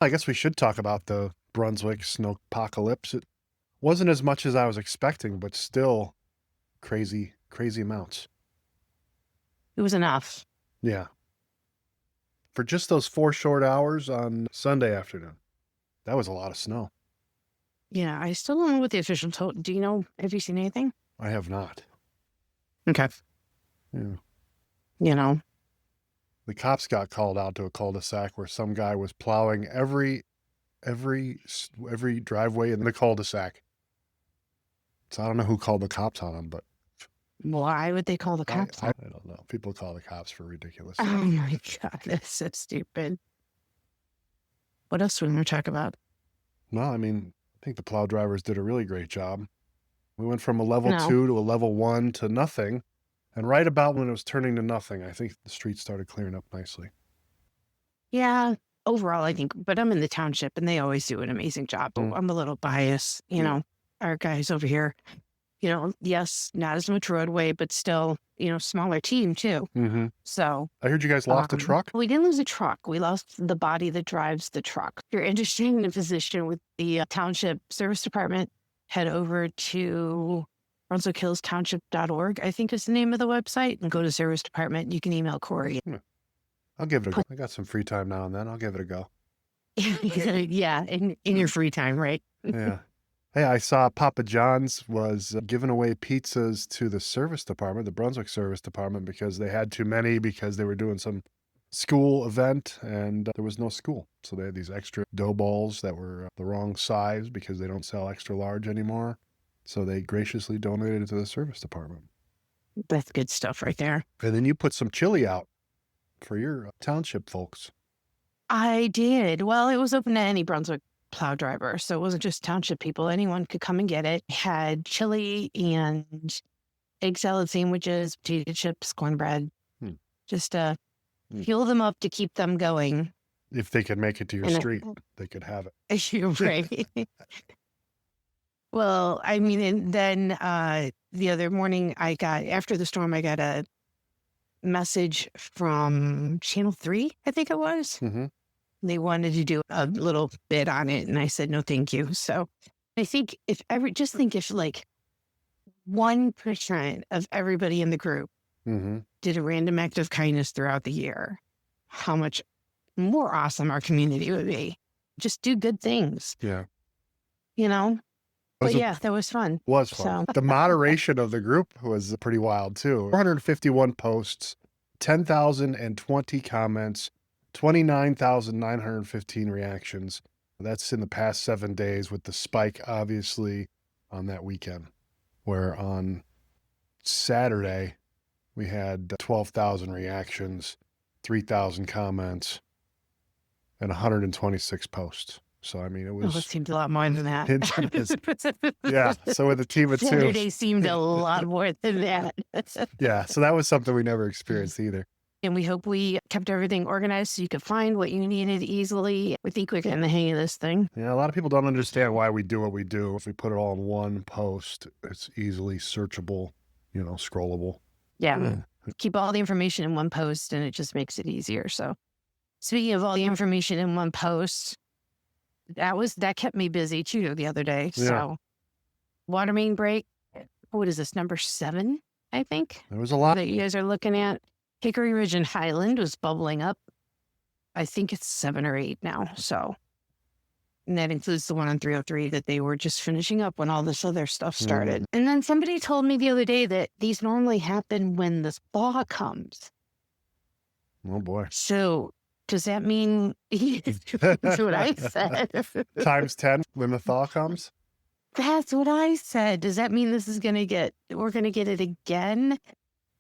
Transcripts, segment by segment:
I guess we should talk about the Brunswick Snowpocalypse. It wasn't as much as I was expecting, but still crazy, crazy amounts. It was enough. Yeah. For just those 4 short hours on Sunday afternoon. That was a lot of snow. Yeah, I still don't know what the official told. Do you know? Have you seen anything? I have not. Okay. Yeah. You know, The cops got called out to a cul-de-sac where some guy was plowing every driveway in the cul-de-sac. So I don't know who called the cops on him, but why would they call the cops I on? don't know. People call the cops for ridiculous Oh stuff. my God, that's so stupid. What else do we want to talk about? Well, I mean, I think the plow drivers did a really great job. We went from a level No. 2 to a level 1 to nothing. And right about when it was turning to nothing, I think the streets started clearing up nicely. Yeah, overall, I think, but I'm in the township and they always do an amazing job. But I'm a little biased, our guys over here, yes, not as much roadway, but still, smaller team too. Mm-hmm. So I heard you guys lost a truck? we didn't lose a truck. We lost the body that drives the truck. If you're interested in a position with the township service department, head over to BrunswickHillsTownship.org, I think is the name of the website, and go to service department. You can email Corey. I'll give it a go. I got some free time now and then. I'll give it a go. Yeah, in your free time, right? Yeah. Hey, I saw Papa John's was giving away pizzas to the service department, the Brunswick service department, because they had too many because they were doing some school event and there was no school. So they had these extra dough balls that were the wrong size because they don't sell extra large anymore. So they graciously donated it to the service department. That's good stuff right there. And then you put some chili out for your township folks. I did. Well, it was open to any Brunswick plow driver. So it wasn't just township people. Anyone could come and get it. It had chili and egg salad sandwiches, potato chips, cornbread, just to fuel them up to keep them going. If they could make it to your street, they could have it. You're right. Well, I mean, and then the other morning after the storm, I got a message from Channel 3, I think it was. Mm-hmm. They wanted to do a little bit on it, and I said, no, thank you. So I think if like 1% of everybody in the group did a random act of kindness throughout the year, how much more awesome our community would be. Just do good things. Yeah. But yeah, that was fun. Was fun. So. The moderation of the group was pretty wild too. 451 posts, 10,020 comments, 29,915 reactions. That's in the past 7 days, with the spike obviously on that weekend, where on Saturday we had 12,000 reactions, 3,000 comments, and 126 posts. So, I mean, it was... it seemed a lot more than that. Yeah. So with a team of 2. Saturday seemed a lot more than that. Yeah. So that was something we never experienced either. And we hope we kept everything organized so you could find what you needed easily. We think we're getting the hang of this thing. Yeah. A lot of people don't understand why we do what we do. If we put it all in one post, it's easily searchable, scrollable. Yeah. Keep all the information in one post and it just makes it easier. So speaking of all the information in one post, that kept me busy too the other day. Yeah. So water main break, what is this, number 7, I think? There was a lot that you guys are looking at. Hickory Ridge and Highland was bubbling up. I think it's 7 or 8 now. So, and that includes the one on 303 that they were just finishing up when all this other stuff started. And then somebody told me the other day that these normally happen when the thaw comes. Oh boy. So does that mean that's what I said? Times 10 when the thaw comes? That's what I said. Does that mean we're going to get it again?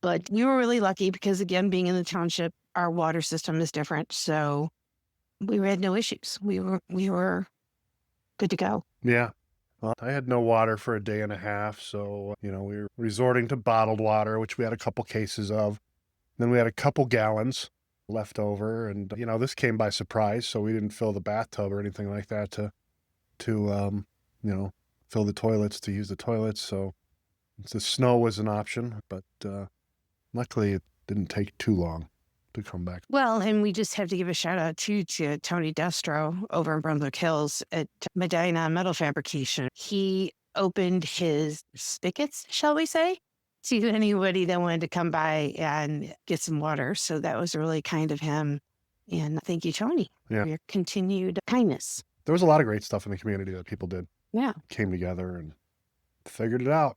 But we were really lucky because, again, being in the township, our water system is different. So we had no issues. We were good to go. Yeah. Well, I had no water for a day and a half. So, we were resorting to bottled water, which we had a couple cases of. Then we had a couple gallons left over. And, this came by surprise. So we didn't fill the bathtub or anything like that to fill the toilets, to use the toilets. So the snow was an option, but luckily it didn't take too long. to come back. Well, and we just have to give a shout out too to Tony Destro over in Brunswick Hills at Medina Metal Fabrication. He opened his spigots, shall we say, to anybody that wanted to come by and get some water. So that was really kind of him. And thank you, Tony, Yeah. for your continued kindness. There was a lot of great stuff in the community that people did. Yeah. Came together and figured it out.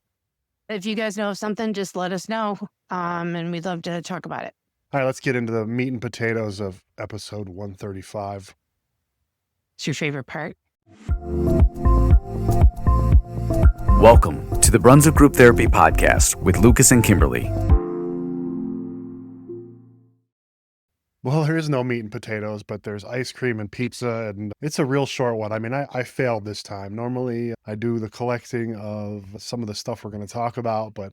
If you guys know of something, just let us know. And we'd love to talk about it. All right, let's get into the meat and potatoes of episode 135. It's your favorite part. Welcome to the Brunswick Group Therapy podcast with Lucas and Kimberlee. Well, there is no meat and potatoes, but there's ice cream and pizza, and it's a real short one. I mean, I failed this time. Normally, I do the collecting of some of the stuff we're going to talk about, but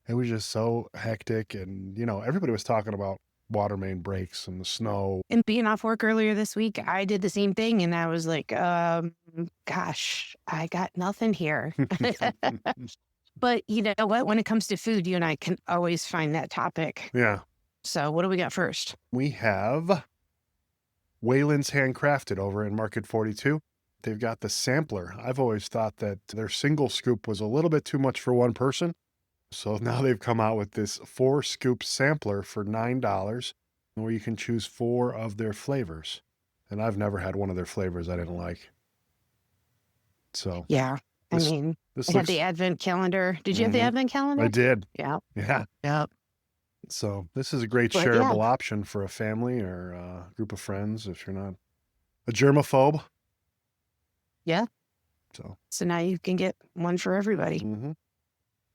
it was just so hectic. And, everybody was talking about water main breaks and the snow. And being off work earlier this week, I did the same thing. And I was like, gosh, I got nothing here. But you know what? When it comes to food, you and I can always find that topic. Yeah. So what do we got first? We have Wayland's Handcrafted over in Market 42. They've got the sampler. I've always thought that their single scoop was a little bit too much for one person. So now they've come out with this 4-scoop sampler for $9, where you can choose 4 of their flavors. And I've never had one of their flavors I didn't like. So Yeah. I mean, I had the advent calendar. Did you have the advent calendar? I did. Yeah. Yeah. Yep. So this is a great But, shareable option for a family or a group of friends if you're not a germaphobe. Yeah. So now you can get one for everybody. mhm.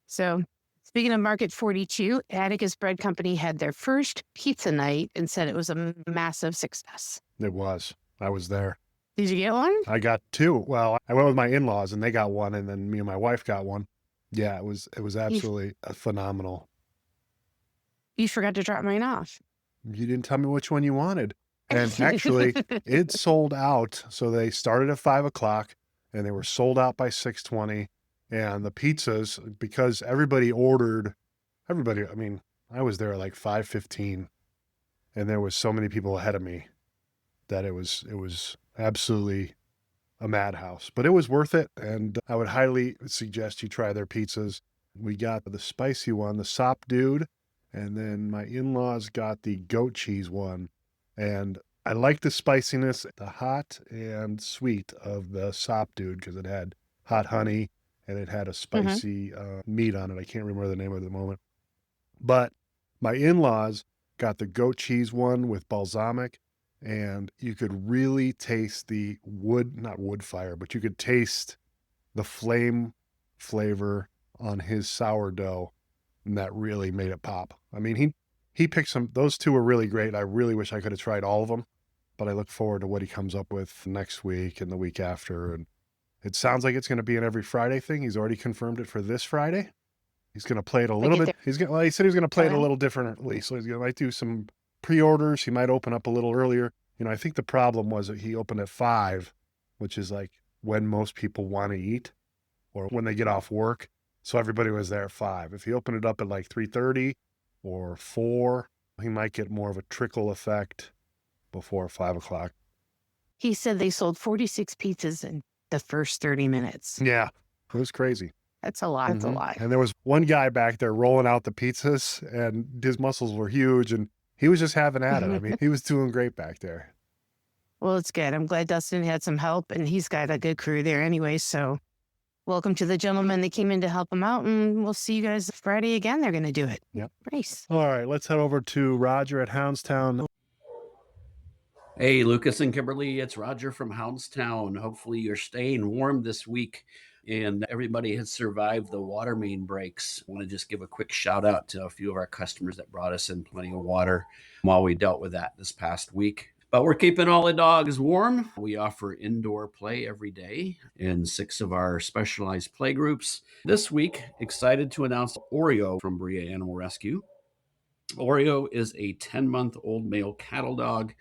So speaking of Market 42, Atticus Bread Company had their first pizza night and said it was a massive success. It was. I was there. Did you get one? I got 2. Well, I went with my in-laws and they got one, and then me and my wife got one. Yeah, it was absolutely phenomenal. You forgot to drop mine off. You didn't tell me which one you wanted. And actually, it sold out. So they started at 5:00 and they were sold out by 6:20. And the pizzas, because everybody, I mean, I was there at like 5:15 and there was so many people ahead of me that it was absolutely a madhouse, but it was worth it. And I would highly suggest you try their pizzas. We got the spicy one, the Sop Dude. And then my in-laws got the goat cheese one. And I like the spiciness, the hot and sweet of the Sop Dude, because it had hot honey and it had a spicy meat on it. I can't remember the name of it at the moment. But my in-laws got the goat cheese one with balsamic, and you could really taste the not wood fire, but you could taste the flame flavor on his sourdough. And that really made it pop. I mean, he picked those 2 were really great. I really wish I could have tried all of them, but I look forward to what he comes up with next week and the week after. And it sounds like it's going to be an every Friday thing. He's already confirmed it for this Friday. He's going to play it a little bit. He said he was going to play it a little differently. So might do some pre-orders. He might open up a little earlier. I think the problem was that he opened at 5, which is like when most people want to eat or when they get off work. So everybody was there at 5. If he opened it up at like 3:30 or 4, he might get more of a trickle effect before 5:00. He said they sold 46 pizzas in the first 30 minutes. Yeah, it was crazy. That's a lot. That's a lot. And there was one guy back there rolling out the pizzas, and his muscles were huge, and he was just having at it. I mean, he was doing great back there. Well, it's good. I'm glad Dustin had some help, and he's got a good crew there anyway. So welcome to the gentlemen that came in to help him out, and we'll see you guys Friday again. They're going to do it. Yep. Nice. All right, let's head over to Roger at Houndstown. Hey, Lucas and Kimberlee, it's Roger from Houndstown. Hopefully you're staying warm this week and everybody has survived the water main breaks. I want to just give a quick shout out to a few of our customers that brought us in plenty of water while we dealt with that this past week. But we're keeping all the dogs warm. We offer indoor play every day in 6 of our specialized play groups. This week, excited to announce Oreo from Bria Animal Rescue. Oreo is a 10-month-old male cattle dog.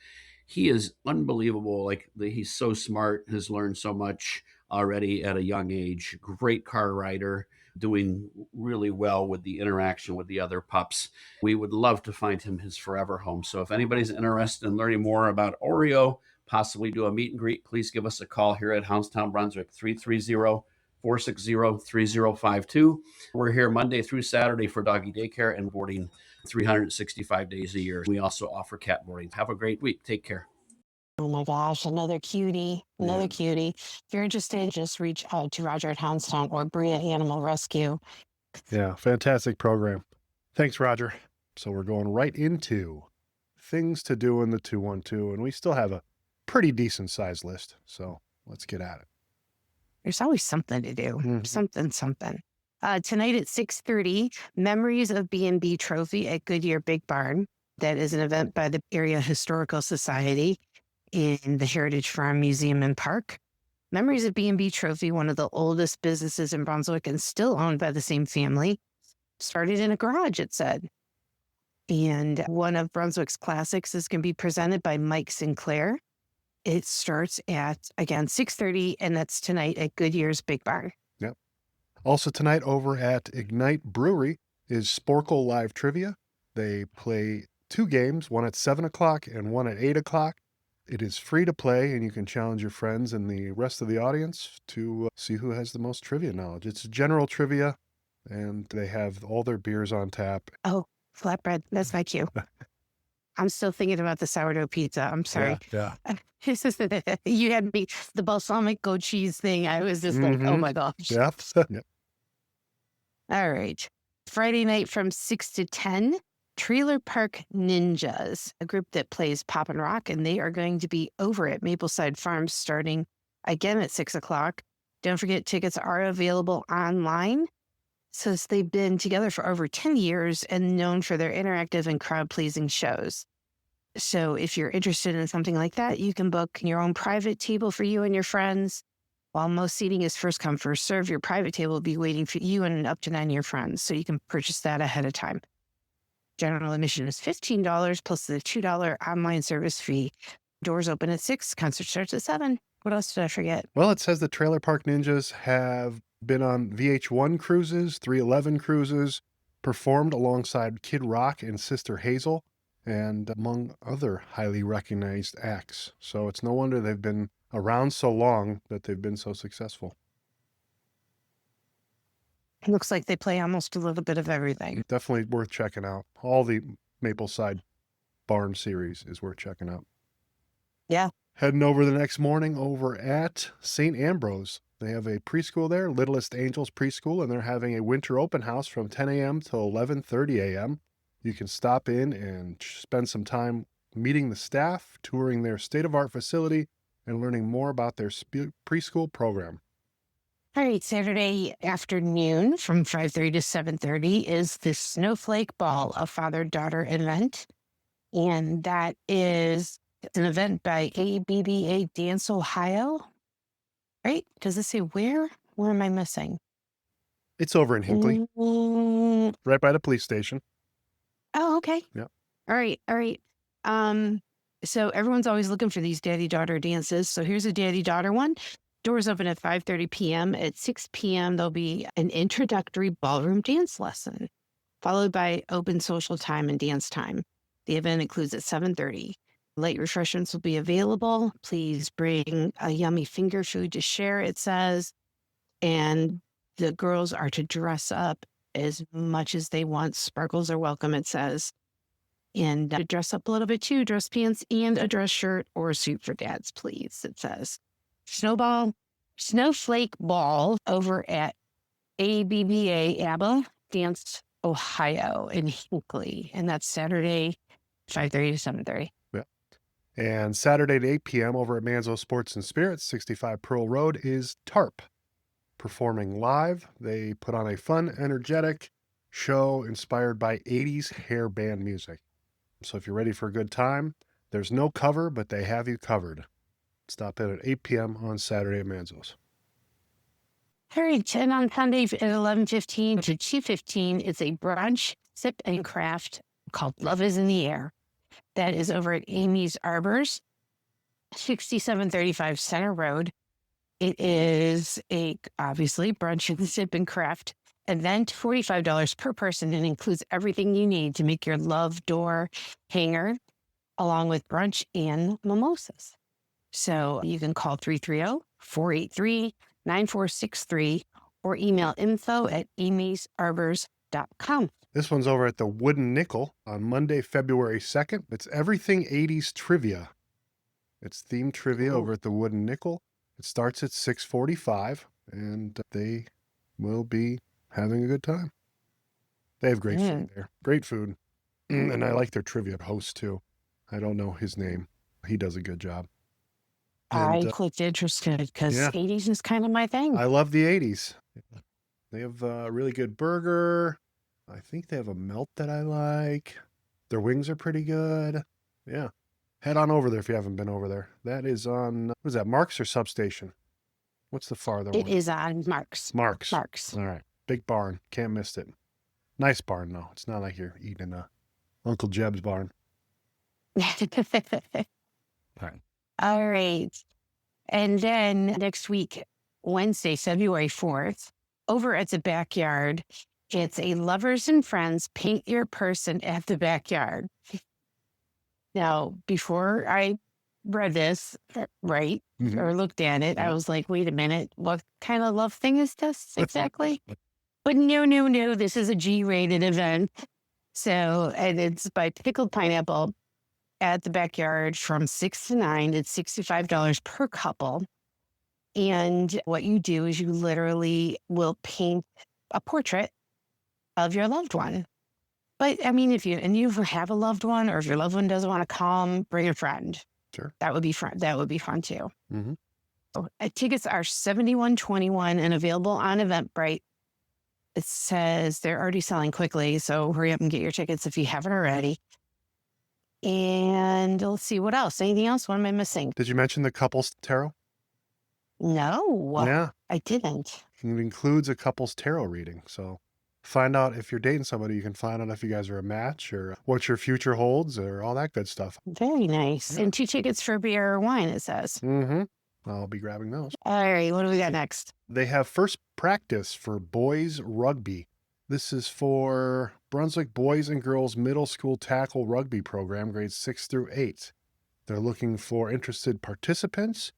He is unbelievable. He's so smart, has learned so much already at a young age. Great car rider. doing really well with the interaction with the other pups. We would love to find him his forever home. So if anybody's interested in learning more about Oreo, possibly do a meet and greet, please give us a call here at Houndstown Brunswick, 330-460-3052. We're here Monday through Saturday for doggy daycare and boarding 365 days a year. We also offer cat boarding. Have a great week. Take care. Oh my gosh, another cutie, another Yeah. cutie. If you're interested, just reach out to Roger at Houndstown or Bria Animal Rescue. Yeah, fantastic program. Thanks, Roger. So we're going right into things to do in the 212, and we still have a pretty decent size list. So let's get at it. There's always something to do. Mhm. Something. Tonight at 6:30, Memories of B&B Trophy at Goodyear Big Barn. That is an event by the Area Historical Society in the Heritage Farm Museum and Park. Memories of B&B Trophy, one of the oldest businesses in Brunswick and still owned by the same family, started in a garage, it said. And one of Brunswick's classics is going to be presented by Mike Sinclair. It starts at, again, 6:30, and that's tonight at Goodyear's Big Barn. Yep. Also tonight over at Ignite Brewery is Sporkle Live Trivia. They play 2 games, one at 7 o'clock and one at 8 o'clock. It is free to play, and you can challenge your friends and the rest of the audience to see who has the most trivia knowledge. It's general trivia, and they have all their beers on tap. Oh, flatbread. That's my cue. I'm still thinking about the sourdough pizza. I'm sorry. Yeah. You had me, the balsamic goat cheese thing. I was just like, oh Mhm. my gosh. Yep. Yep. All right. Friday night from 6 to 10, Trailer Park Ninjas, a group that plays pop and rock, and they are going to be over at Mapleside Farms starting again at 6 o'clock. Don't forget, tickets are available online. Says they've been together for over 10 years and known for their interactive and crowd-pleasing shows. So if you're interested in something like that, you can book your own private table for you and your friends. While most seating is first come, first serve, your private table will be waiting for you and up to 9 of your friends. So you can purchase that ahead of time. General admission is $15 plus the $2 online service fee. Doors open at 6. Concert starts at 7. What else did I forget? Well, it says the Trailer Park Ninjas have been on VH1 cruises, 311 cruises, performed alongside Kid Rock and Sister Hazel, and among other highly recognized acts. So it's no wonder they've been around so long that they've been so successful. It looks like they play almost a little bit of everything. Definitely worth checking out. All the Mapleside Barn series is worth checking out. Yeah. Heading over the next morning over at St. Ambrose. They have a preschool there, Littlest Angels Preschool, and they're having a winter open house from 10 a.m. till 11:30 a.m. You can stop in and spend some time meeting the staff, touring their state-of-art facility, and learning more about their preschool program. All right, Saturday afternoon from 5:30 to 7:30 is the Snowflake Ball, a father-daughter event. And that is it's an event by ABBA Dance Ohio, right? Does it say where? Where am I missing? It's over in Hinckley, Mm, right by the police station. oh, okay. Yep. All right. So everyone's always looking for these daddy-daughter dances. So here's a daddy-daughter one. Doors open at 5:30 p.m. At 6 p.m., there'll be an introductory ballroom dance lesson, followed by open social time and dance time. The event includes at 7:30. Light refreshments will be available. Please bring a yummy finger food to share, it says. And the girls are to dress up as much as they want. Sparkles are welcome, it says. And to dress up a little bit too, dress pants and a dress shirt or a suit for dads, please, it says. Snowflake Ball over at ABBA Dance Ohio in Hinckley. And that's Saturday, 5:30 to 7:30. Yeah. And Saturday at 8 p.m. over at Manzo Sports and Spirits, 65 Pearl Road, is TARP. Performing live, they put on a fun, energetic show inspired by 80s hair band music. So if you're ready for a good time, there's no cover, but they have you covered. Stop in at 8 p.m. on Saturday at Manzo's. All right, and on Sunday at 11:15 to 2:15, it's a brunch, sip and craft called Love is in the Air. That is over at Amy's Arbors, 6735 Center Road. It is obviously brunch and sip and craft event $45 per person and includes everything you need to make your love door hanger, along with brunch and mimosas. So you can call 330-483-9463 or email info@amysarbors.com. This one's over at the Wooden Nickel on Monday, February 2nd. It's everything 80s trivia. It's themed trivia over at the Wooden Nickel. It starts at 6:45, and they will be having a good time. They have great food there. Great food. And I like their trivia host, too. I don't know his name. He does a good job. I clicked interested because 80s is kind of my thing. I love the 80s. They have a really good burger. I think they have a melt that I like. Their wings are pretty good. Yeah. Head on over there if you haven't been over there. That is on, what is that, Marks or Substation? What's the farther one? It is on Marks. Marks. All right. Big barn. Can't miss it. Nice barn, though. It's not like you're eating a Uncle Jeb's barn. All right. And then next week, Wednesday, February 4th, over at the backyard, it's a Lovers and Friends Paint Your Person at the Backyard. Now, before I read this, right, or looked at it, I was like, wait a minute, what kind of love thing is this exactly? But no, this is a G-rated event. So, and it's by Pickled Pineapple at the backyard from 6 to 9. It's $65 per couple. And what you do is you literally will paint a portrait of your loved one. But I mean, if you have a loved one, or if your loved one doesn't want to come, bring a friend. Sure. That would be fun. That would be fun too. Mm-hmm. So, tickets are $71.21 and available on Eventbrite. It says they're already selling quickly, so hurry up and get your tickets if you haven't already. And let's see, what else? Anything else? What am I missing? Did you mention the couples tarot? No. Yeah. I didn't. It includes a couples tarot reading. So find out if you're dating somebody. You can find out if you guys are a match or what your future holds or all that good stuff. Very nice. Yeah. And 2 tickets for beer or wine, it says. Mm-hmm. I'll be grabbing those. All right. What do we got next? They have first practice for boys rugby. This is for Brunswick Boys and Girls Middle School Tackle Rugby Program, grades 6 through 8. They're looking for interested participants.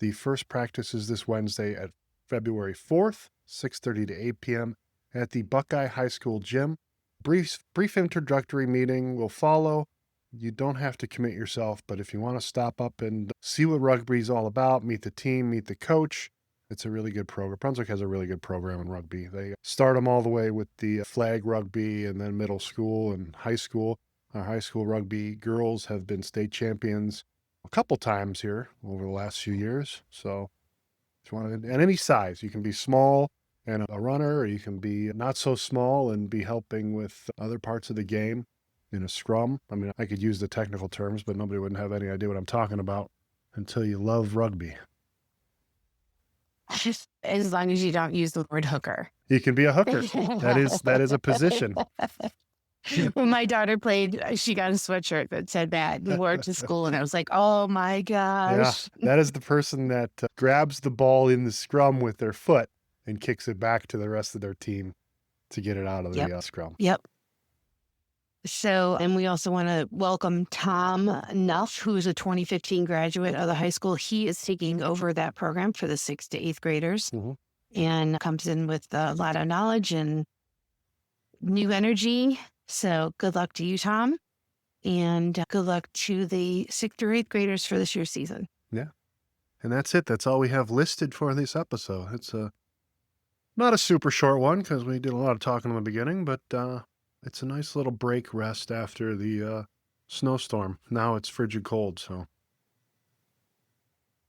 The first practice is this Wednesday at February 4th, 6:30 to 8 p.m. at the Buckeye High School gym. Brief introductory meeting will follow. You don't have to commit yourself, but if you want to stop up and see what rugby is all about, meet the team, meet the coach, it's a really good program. Brunswick has a really good program in rugby. They start them all the way with the flag rugby and then middle school and high school. Our high school rugby girls have been state champions a couple times here over the last few years. So if you want to, and any size, you can be small and a runner, or you can be not so small and be helping with other parts of the game in a scrum. I mean, I could use the technical terms, but nobody wouldn't have any idea what I'm talking about until you love rugby. As long as you don't use the word hooker. You can be a hooker. That is a position. When my daughter played, she got a sweatshirt that said that and wore it to school. And I was like, oh my gosh. Yeah, that is the person that grabs the ball in the scrum with their foot and kicks it back to the rest of their team to get it out of the scrum. Yep. So, and we also want to welcome Tom Nuff, who is a 2015 graduate of the high school. He is taking over that program for the 6th to 8th graders and comes in with a lot of knowledge and new energy. So good luck to you, Tom. And good luck to the 6th through 8th graders for this year's season. Yeah. And that's it. That's all we have listed for this episode. It's not a super short one because we did a lot of talking in the beginning, but it's a nice little break rest after the snowstorm. Now it's frigid cold, so.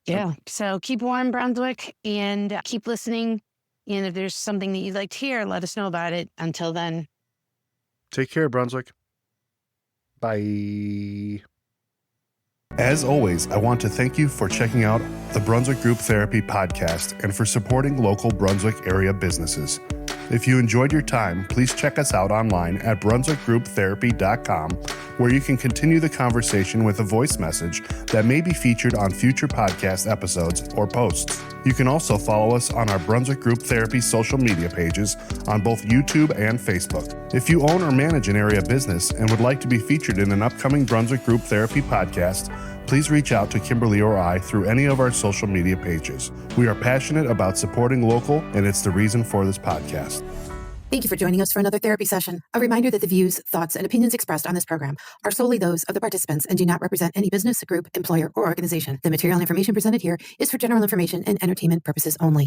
Yeah. So keep warm, Brunswick, and keep listening. And if there's something that you'd like to hear, let us know about it. Until then. Take care, Brunswick. Bye. As always, I want to thank you for checking out the Brunswick Group Therapy podcast and for supporting local Brunswick area businesses. If you enjoyed your time, please check us out online at brunswickgrouptherapy.com, where you can continue the conversation with a voice message that may be featured on future podcast episodes or posts. You can also follow us on our Brunswick Group Therapy social media pages on both YouTube and Facebook. If you own or manage an area business and would like to be featured in an upcoming Brunswick Group Therapy podcast, please reach out to Kimberlee or I through any of our social media pages. We are passionate about supporting local, and it's the reason for this podcast. Thank you for joining us for another therapy session. A reminder that the views, thoughts, and opinions expressed on this program are solely those of the participants and do not represent any business, group, employer, or organization. The material and information presented here is for general information and entertainment purposes only.